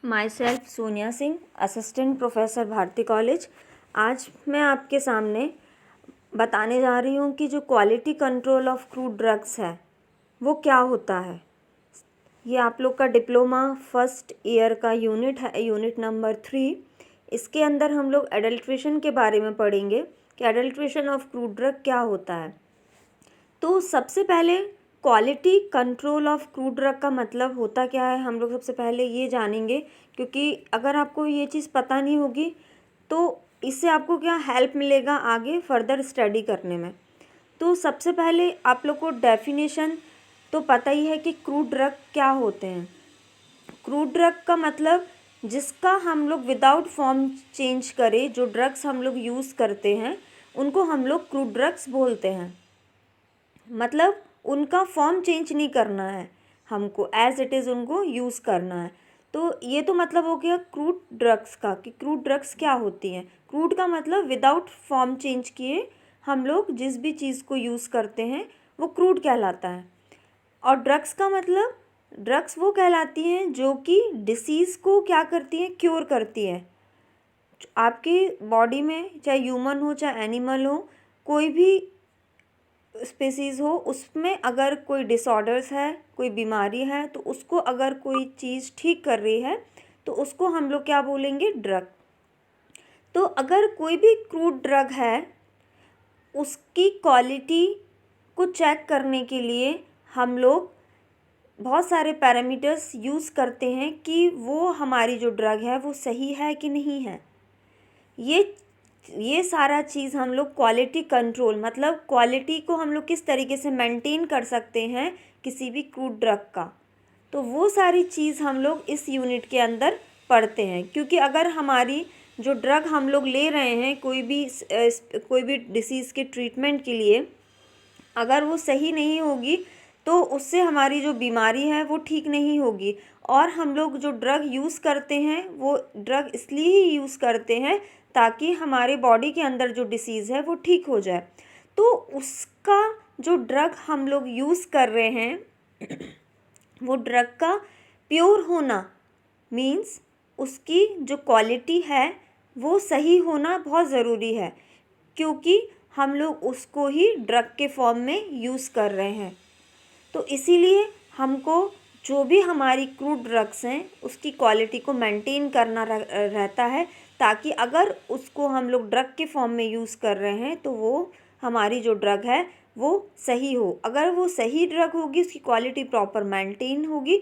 My self Sonia Singh, assistant professor Bharati college. आज मैं आपके सामने बताने जा रही हूँ कि जो quality control of crude drugs है वो क्या होता है। ये आप लोग का डिप्लोमा फर्स्ट ईयर का यूनिट है, यूनिट नंबर 3। इसके अंदर हम लोग एडल्ट्रेशन के बारे में पढ़ेंगे कि एडल्ट्रेशन ऑफ क्रूड ड्रग क्या होता है। तो सबसे पहले quality control of crude drug का मतलब होता क्या है, हम लोग सबसे पहले ये जानेंगे, क्योंकि अगर आपको ये चीज़ पता नहीं होगी तो इससे आपको क्या हेल्प मिलेगा आगे फर्दर स्टडी करने में। तो सबसे पहले आप लोग को डेफिनेशन तो पता ही है कि क्रूड ड्रग क्या होते हैं। क्रूड ड्रग का मतलब जिसका हम लोग विदाउट फॉर्म चेंज करे जो ड्रग्स हम लोग यूज़ करते हैं उनको हम लोग क्रूड ड्रग्स बोलते हैं। मतलब उनका फॉर्म चेंज नहीं करना है, हमको एज इट इज़ उनको यूज़ करना है। तो ये तो मतलब हो गया क्रूड ड्रग्स का कि क्रूड ड्रग्स क्या होती हैं। क्रूड का मतलब विदाउट फॉर्म चेंज किए हम लोग जिस भी चीज़ को यूज़ करते हैं वो क्रूड कहलाता है। और ड्रग्स का मतलब ड्रग्स वो कहलाती हैं जो कि डिसीज़ को क्या करती हैं, क्योर करती हैं। आपकी बॉडी में चाहे ह्यूमन हो चाहे एनिमल हो, कोई भी स्पीसीज़ हो, उसमें अगर कोई डिसऑर्डर्स है, कोई बीमारी है, तो उसको अगर कोई चीज़ ठीक कर रही है तो उसको हम लोग क्या बोलेंगे, ड्रग। तो अगर कोई भी क्रूड ड्रग है उसकी क्वालिटी को चेक करने के लिए हम लोग बहुत सारे पैरामीटर्स यूज़ करते हैं कि वो हमारी जो ड्रग है वो सही है कि नहीं है। ये सारा चीज़ हम लोग क्वालिटी कंट्रोल, मतलब क्वालिटी को हम लोग किस तरीके से मेंटेन कर सकते हैं किसी भी क्रूड ड्रग का, तो वो सारी चीज़ हम लोग इस यूनिट के अंदर पढ़ते हैं। क्योंकि अगर हमारी जो ड्रग हम लोग ले रहे हैं कोई भी डिसीज़ के ट्रीटमेंट के लिए, अगर वो सही नहीं होगी तो उससे हमारी जो बीमारी है वो ठीक नहीं होगी। और हम लोग जो ड्रग यूज़ करते हैं वो ड्रग इसलिए ही यूज़ करते हैं ताकि हमारे बॉडी के अंदर जो डिसीज़ है वो ठीक हो जाए। तो उसका जो ड्रग हम लोग यूज़ कर रहे हैं वो ड्रग का प्योर होना मीन्स उसकी जो क्वालिटी है वो सही होना बहुत ज़रूरी है, क्योंकि हम लोग उसको ही ड्रग के फॉर्म में यूज़ कर रहे हैं। तो इसीलिए हमको जो भी हमारी क्रूड ड्रग्स हैं उसकी क्वालिटी को मेंटेन करना रहता है, ताकि अगर उसको हम लोग ड्रग के फॉर्म में यूज़ कर रहे हैं तो वो हमारी जो ड्रग है वो सही हो। अगर वो सही ड्रग होगी, उसकी क्वालिटी प्रॉपर मेंटेन होगी,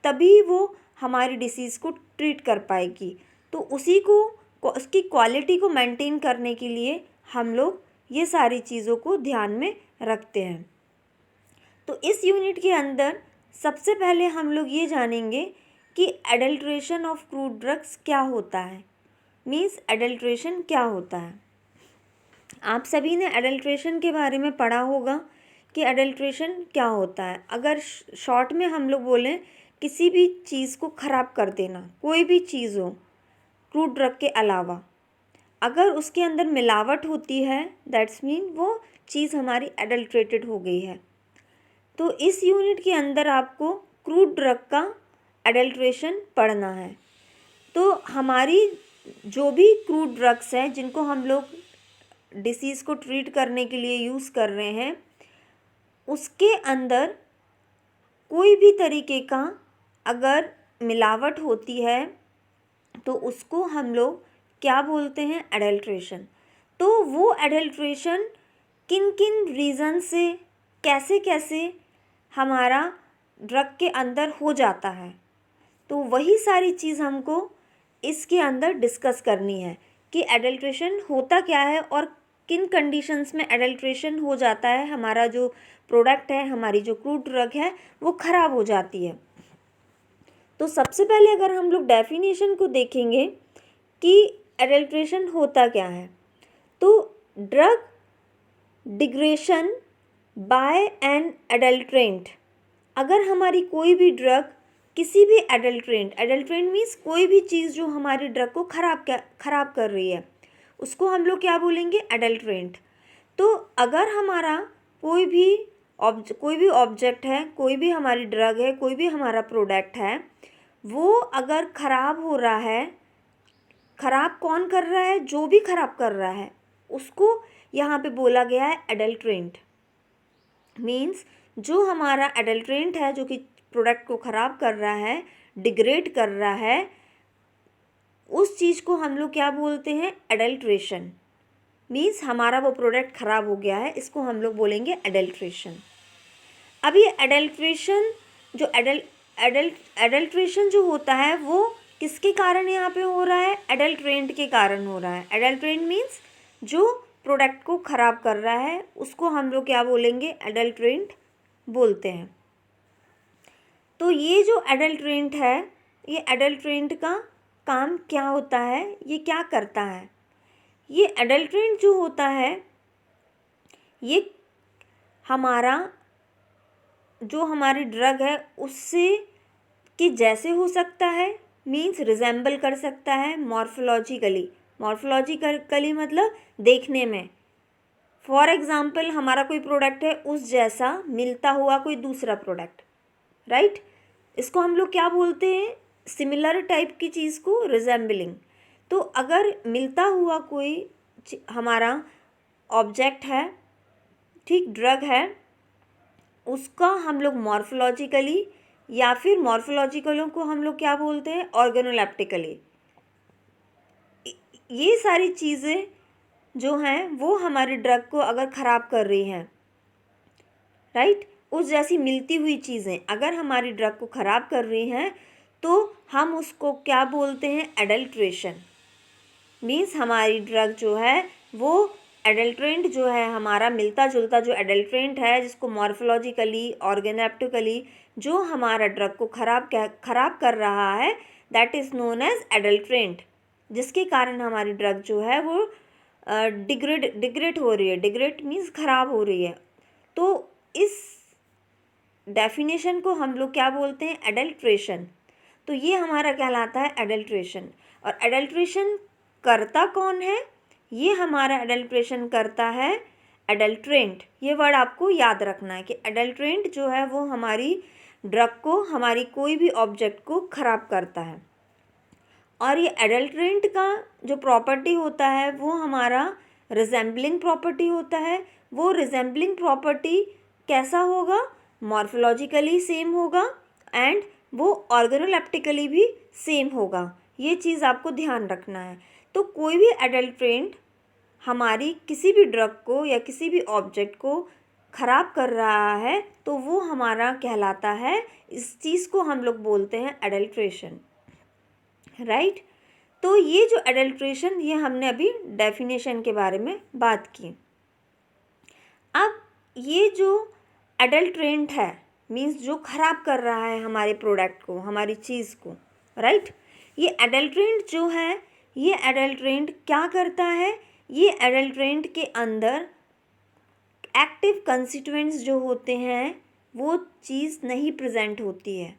तभी वो हमारी डिसीज़ को ट्रीट कर पाएगी। तो उसकी क्वालिटी को मेंटेन करने के लिए हम लोग ये सारी चीज़ों को ध्यान में रखते हैं। तो इस यूनिट के अंदर सबसे पहले हम लोग ये जानेंगे कि एडल्ट्रेशन ऑफ क्रूड ड्रग्स क्या होता है, मीन्स एडल्ट्रेशन क्या होता है। आप सभी ने एडल्ट्रेशन के बारे में पढ़ा होगा कि एडल्ट्रेशन क्या होता है। अगर शॉर्ट में हम लोग बोलें, किसी भी चीज़ को ख़राब कर देना, कोई भी चीज़ हो क्रूड ड्रग के अलावा, अगर उसके अंदर मिलावट होती है दैट्स मीन वो चीज़ हमारी एडल्ट्रेटेड हो गई है। तो इस यूनिट के अंदर आपको क्रूड ड्रग का एडल्ट्रेशन पढ़ना है। तो हमारी जो भी क्रूड ड्रग्स हैं जिनको हम लोग डिसीज़ को ट्रीट करने के लिए यूज़ कर रहे हैं, उसके अंदर कोई भी तरीके का अगर मिलावट होती है तो उसको हम लोग क्या बोलते हैं, एडल्ट्रेशन। तो वो एडल्ट्रेशन किन किन रीज़न से कैसे कैसे हमारा ड्रग के अंदर हो जाता है, तो वही सारी चीज़ हमको इसके अंदर डिस्कस करनी है कि एडल्ट्रेशन होता क्या है और किन कंडीशंस में एडल्ट्रेशन हो जाता है, हमारा जो प्रोडक्ट है, हमारी जो क्रूड ड्रग है वो ख़राब हो जाती है। तो सबसे पहले अगर हम लोग डेफिनेशन को देखेंगे कि एडल्ट्रेशन होता क्या है, तो drug degradation by an adulterant. अगर हमारी कोई भी ड्रग किसी भी एडल्ट्रेंट मीन्स कोई भी चीज़ जो हमारी ड्रग को ख़राब कर रही है उसको हम लोग क्या बोलेंगे, एडल्ट्रेंट। तो अगर हमारा कोई भी ऑब्जेक्ट है, कोई भी हमारी ड्रग है, कोई भी हमारा प्रोडक्ट है, वो अगर ख़राब हो रहा है, ख़राब कौन कर रहा है? जो भी ख़राब कर रहा है उसको यहाँ पे बोला गया है एडल्ट्रेंट। मीन्स जो हमारा एडल्ट्रेंट है, जो कि प्रोडक्ट को ख़राब कर रहा है, डिग्रेड कर रहा है, उस चीज़ को हम लोग क्या बोलते हैं? एडल्ट्रेशन। मीन्स हमारा वो प्रोडक्ट ख़राब हो गया है, इसको हम लोग बोलेंगे एडल्ट्रेशन। अब ये एडल्ट्रेशन जो एडल्ट्रेशन जो होता है वो किसके कारण यहाँ पे हो रहा है? एडल्ट्रेंट के कारण हो रहा है। एडल्ट्रेंट मीन्स जो प्रोडक्ट को ख़राब कर रहा है उसको हम लोग क्या बोलेंगे? एडल्ट्रेंट बोलते हैं। तो ये जो एडल्ट्रेंट है, ये एडल्ट्रेंट का काम क्या होता है? ये क्या करता है? ये एडल्ट्रेंट जो होता है ये हमारा जो हमारी ड्रग है उससे कि जैसे हो सकता है, मीन्स रिजेंबल कर सकता है मॉर्फोलॉजिकली। मॉर्फोलॉजिकली मतलब देखने में। फॉर एग्ज़ाम्पल हमारा कोई प्रोडक्ट है, उस जैसा मिलता हुआ कोई दूसरा प्रोडक्ट, राइट? इसको हम लोग क्या बोलते हैं? सिमिलर टाइप की चीज़ को रिजेंबलिंग। तो अगर मिलता हुआ कोई हमारा ऑब्जेक्ट है, ठीक, ड्रग है, उसका हम लोग मॉर्फोलॉजिकली या फिर मॉर्फोलॉजिकलों को हम लोग क्या बोलते हैं? ऑर्गेनोलेप्टिकली। ये सारी चीज़ें जो हैं वो हमारे ड्रग को अगर ख़राब कर रही हैं, राइट, उस जैसी मिलती हुई चीज़ें अगर हमारी ड्रग को ख़राब कर रही हैं तो हम उसको क्या बोलते हैं? एडल्ट्रेशन। मीन्स हमारी ड्रग जो है वो एडल्ट्रेंट जो है, हमारा मिलता जुलता जो एडल्ट्रेंट है, जिसको मॉर्फोलॉजिकली ऑर्गेनोलेप्टिकली जो हमारा ड्रग को ख़राब कर रहा है, that is known as adulterant, जिसके कारण हमारी ड्रग जो है वो डिग्रेड हो रही है। डिग्रेड मीन्स ख़राब हो रही है। तो इस डेफिनेशन को हम लोग क्या बोलते हैं? एडल्ट्रेशन। तो ये हमारा कहलाता है एडल्ट्रेशन। और एडल्ट्रेशन करता कौन है? ये हमारा एडल्ट्रेशन करता है एडल्ट्रेंट। ये वर्ड आपको याद रखना है कि एडल्ट्रेंट जो है वो हमारी ड्रग को, हमारी कोई भी ऑब्जेक्ट को ख़राब करता है। और ये एडल्ट्रेंट का जो प्रॉपर्टी होता है वो हमारा रिजेंबलिंग प्रॉपर्टी होता है। वो रिजेंबलिंग प्रॉपर्टी कैसा होगा? मॉर्फोलॉजिकली सेम होगा एंड वो ऑर्गेनोलेप्टिकली भी सेम होगा। ये चीज़ आपको ध्यान रखना है। तो कोई भी एडल्ट्रेंट हमारी किसी भी ड्रग को या किसी भी ऑब्जेक्ट को ख़राब कर रहा है तो वो हमारा कहलाता है, इस चीज़ को हम लोग बोलते हैं एडल्ट्रेशन, राइट? तो ये जो एडल्ट्रेशन, ये हमने अभी डेफिनेशन के बारे में बात की। अब ये जो एडल्ट्रेंट है, मीन्स जो ख़राब कर रहा है हमारे प्रोडक्ट को, हमारी चीज़ को, राइट? ये एडल्ट्रेंट जो है, ये एडल्ट्रेंट क्या करता है? ये एडल्ट्रेंट के अंदर एक्टिव कंस्टिट्यूएंट्स जो होते हैं वो चीज़ नहीं प्रेजेंट होती है।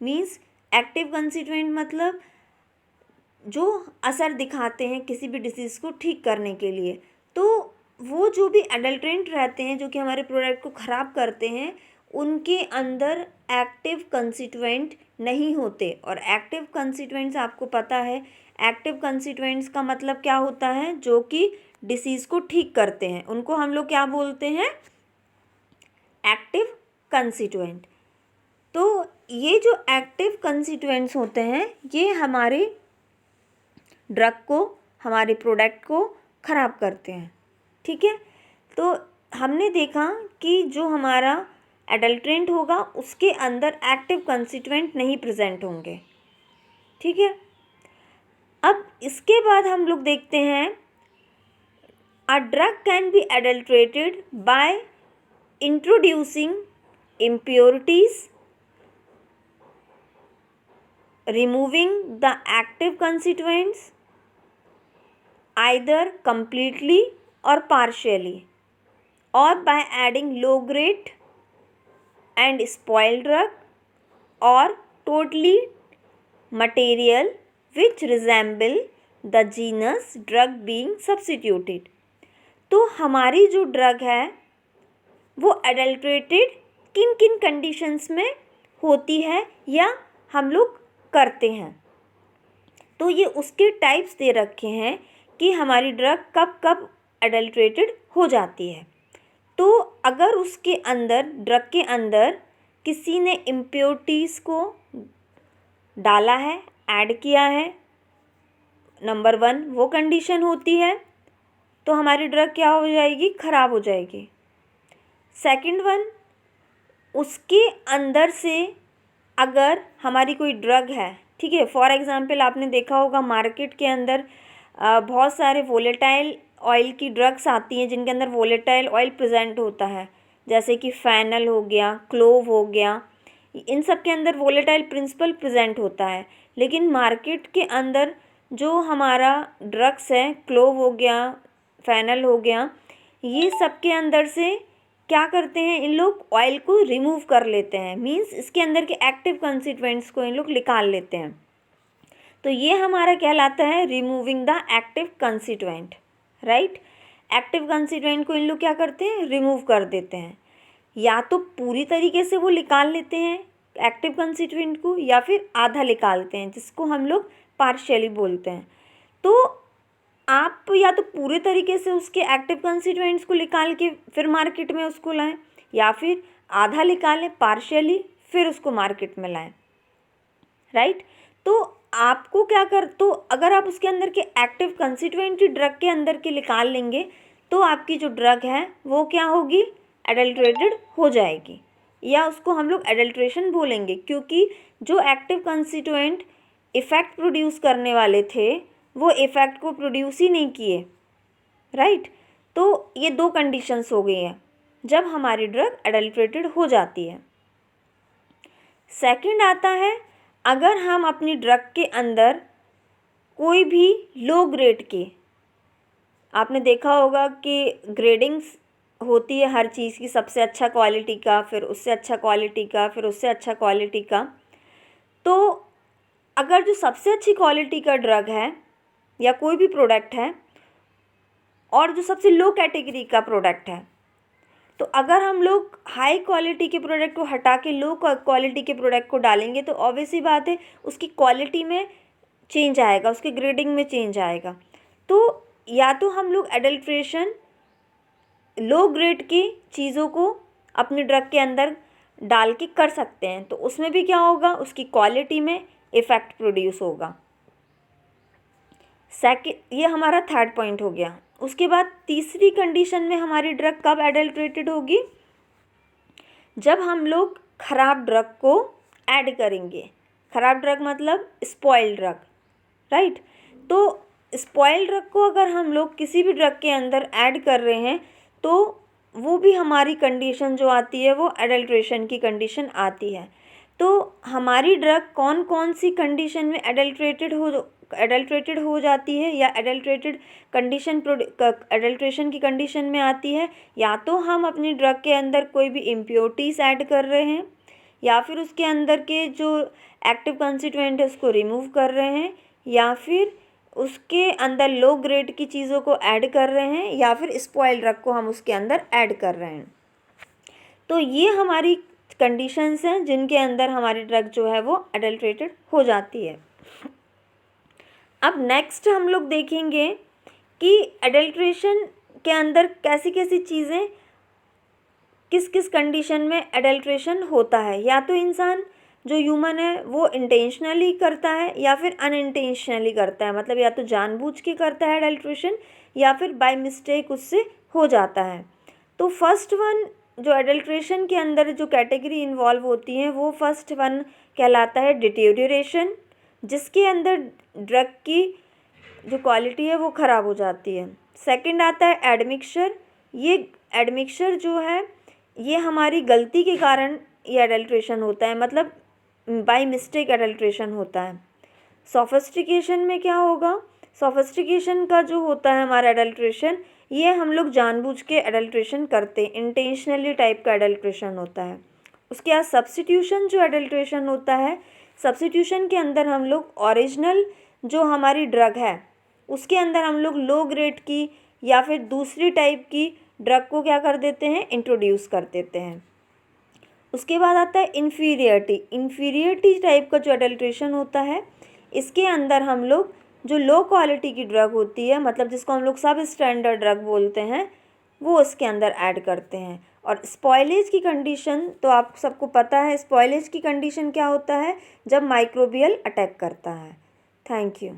मीन्स एक्टिव कंस्टिट्यूएंट मतलब जो असर दिखाते हैं किसी भी डिसीज़ को ठीक करने के लिए। तो वो जो भी एडल्ट्रेंट रहते हैं जो कि हमारे प्रोडक्ट को ख़राब करते हैं, उनके अंदर एक्टिव कंस्टिट्यूएंट नहीं होते। और एक्टिव कंस्टिट्यूएंट्स आपको पता है, एक्टिव कंस्टिट्यूएंट्स का मतलब क्या होता है? जो कि डिसीज़ को ठीक करते हैं, उनको हम लोग क्या बोलते हैं? Active constituent. तो ये जो एक्टिव कंस्टिट्यूएंट्स होते हैं ये हमारे ड्रग को, हमारे प्रोडक्ट को ख़राब करते हैं, ठीक है? तो हमने देखा कि जो हमारा एडल्ट्रेंट होगा उसके अंदर एक्टिव कंस्टिट्यूएंट नहीं प्रेजेंट होंगे, ठीक है? अब इसके बाद हम लोग देखते हैं a drug can be adulterated by introducing impurities, removing the active constituents either completely or partially, or by adding low grade and spoiled drug or totally material which resemble the genus drug being substituted। तो हमारी जो drug है वो adulterated किन किन conditions में होती है या हम लोग करते हैं। तो ये उसके टाइप्स दे रखे हैं कि हमारी ड्रग कब कब एडल्ट्रेटेड हो जाती है। तो अगर उसके अंदर, ड्रग के अंदर किसी ने इम्प्योरिटीज़ को डाला है, ऐड किया है, नंबर 1 वो कंडीशन होती है, तो हमारी ड्रग क्या हो जाएगी, ख़राब हो जाएगी। सेकंड वन, उसके अंदर से अगर हमारी कोई ड्रग है, ठीक है, फॉर एग्ज़ाम्पल आपने देखा होगा मार्केट के अंदर बहुत सारे वोलेटाइल ऑयल की ड्रग्स आती हैं जिनके अंदर वोलेटाइल ऑयल प्रेजेंट होता है, जैसे कि फेनल हो गया, क्लोव हो गया, इन सब के अंदर वोलेटाइल प्रिंसिपल प्रेजेंट होता है। लेकिन मार्केट के अंदर जो हमारा ड्रग्स है, क्लोव हो गया, फेनल हो गया, ये सब के अंदर से क्या करते हैं, इन लोग ऑयल को रिमूव कर लेते हैं, मींस इसके अंदर के एक्टिव कंस्टिट्यूएंट्स को इन लोग निकाल लेते हैं। तो ये हमारा कहलाता है removing the active constituent, right. Active constituent को इन लोग क्या करते हैं, रिमूव कर देते हैं। या तो पूरी तरीके से वो निकाल लेते हैं एक्टिव कंस्टिट्यूएंट को, या फिर आधा निकालते हैं, जिसको हम लोग पार्शियली बोलते हैं। तो आप या तो पूरे तरीके से उसके एक्टिव कंस्टिट्यूएंट्स को निकाल के फिर मार्केट में उसको लाएं, या फिर आधा निकालें पार्शियली फिर उसको मार्केट में लाएं, राइट। तो आपको क्या कर, तो अगर आप उसके अंदर के एक्टिव कंस्टिट्यूएंट ड्रग के अंदर के निकाल लेंगे तो आपकी जो ड्रग है वो क्या होगी, एडल्ट्रेटेड हो जाएगी, या उसको हम लोग एडल्ट्रेशन बोलेंगे, क्योंकि जो एक्टिव कंस्टिट्यूएंट इफ़ेक्ट प्रोड्यूस करने वाले थे वो इफ़ेक्ट को प्रोड्यूस ही नहीं किए, राइट। तो ये 2 कंडीशंस हो गई हैं जब हमारी ड्रग एडल्ट्रेटेड हो जाती है। सेकंड आता है, अगर हम अपनी ड्रग के अंदर कोई भी लो ग्रेड के, आपने देखा होगा कि ग्रेडिंग्स होती है हर चीज़ की, सबसे अच्छा क्वालिटी का, फिर उससे अच्छा क्वालिटी का, फिर उससे अच्छा क्वालिटी का। तो अगर जो सबसे अच्छी क्वालिटी का ड्रग है या कोई भी प्रोडक्ट है और जो सबसे लो कैटेगरी का प्रोडक्ट है, तो अगर हम लोग हाई क्वालिटी के प्रोडक्ट को हटा के लो क्वालिटी के प्रोडक्ट को डालेंगे तो ऑब्वियस सी बात है उसकी क्वालिटी में चेंज आएगा, उसके ग्रेडिंग में चेंज आएगा। तो या तो हम लोग एडल्ट्रेशन लो ग्रेड की चीज़ों को अपनी ड्रग के अंदर डाल के कर सकते हैं, तो उसमें भी क्या होगा, उसकी क्वालिटी में इफ़ेक्ट प्रोड्यूस होगा। ये हमारा थर्ड पॉइंट हो गया। उसके बाद तीसरी कंडीशन में हमारी ड्रग कब एडल्ट्रेटेड होगी, जब हम लोग ख़राब ड्रग को ऐड करेंगे। ख़राब ड्रग मतलब स्पॉइल्ड ड्रग, राइट। तो स्पॉइल्ड ड्रग को अगर हम लोग किसी भी ड्रग के अंदर ऐड कर रहे हैं तो वो भी हमारी कंडीशन जो आती है वो एडल्ट्रेशन की कंडीशन आती है। तो हमारी ड्रग कौन कौन सी कंडीशन में एडल्ट्रेटेड हो जाती है या एडल्ट्रेशन की कंडीशन में आती है, या तो हम अपनी ड्रग के अंदर कोई भी इम्प्योरिटीज़ ऐड कर रहे हैं, या फिर उसके अंदर के जो एक्टिव कंस्टिट्यूएंट है उसको रिमूव कर रहे हैं, या फिर उसके अंदर लो ग्रेड की चीज़ों को ऐड कर रहे हैं, या फिर स्पॉइल्ड ड्रग को हम उसके अंदर ऐड कर रहे हैं। तो ये हमारी कंडीशंस हैं जिनके अंदर हमारी ड्रग जो है वो एडल्ट्रेटेड हो जाती है। अब नेक्स्ट हम लोग देखेंगे कि एडल्ट्रेशन के अंदर कैसी कैसी चीज़ें, किस किस कंडीशन में एडल्ट्रेशन होता है। या तो इंसान जो ह्यूमन है वो इंटेंशनली करता है या फिर अनइंटेंशनली करता है, मतलब या तो जानबूझ के करता है एडल्ट्रेशन या फिर बाय मिस्टेक उससे हो जाता है। तो फर्स्ट वन जो एडल्ट्रेशन के अंदर जो कैटेगरी इन्वॉल्व होती है वो फर्स्ट वन कहलाता है डिटेरियोरेशन, जिसके अंदर ड्रग की जो क्वालिटी है वो ख़राब हो जाती है। सेकंड आता है एडमिक्सचर। ये एडमिक्सचर जो है ये हमारी गलती के कारण ये एडल्ट्रेशन होता है, मतलब बाय मिस्टेक एडल्ट्रेशन होता है। सोफिस्टिकेशन में क्या होगा, सोफिस्टिकेशन का जो होता है हमारा एडल्ट्रेशन, ये हम लोग जानबूझ के एडल्ट्रेशन करते हैं, इंटेंशनली टाइप का एडल्ट्रेशन होता है। उसके बाद सब्स्टिट्यूशन जो एडल्ट्रेशन होता है, सब्स्टिट्यूशन के अंदर हम लोग ओरिजिनल जो हमारी ड्रग है उसके अंदर हम लोग लो ग्रेड की या फिर दूसरी टाइप की ड्रग को क्या कर देते हैं, इंट्रोड्यूस कर देते हैं। उसके बाद आता है इन्फीरियरिटी टाइप का जो अडल्ट्रेशन होता है, इसके अंदर हम लोग जो लो क्वालिटी की ड्रग होती है, मतलब जिसको हम लोग सब स्टैंडर्ड ड्रग बोलते हैं, वो उसके अंदर ऐड करते हैं। और स्पॉइलेज की कंडीशन तो आप सबको पता है, स्पॉइलेज की कंडीशन क्या होता है, जब माइक्रोबियल अटैक करता है। Thank you.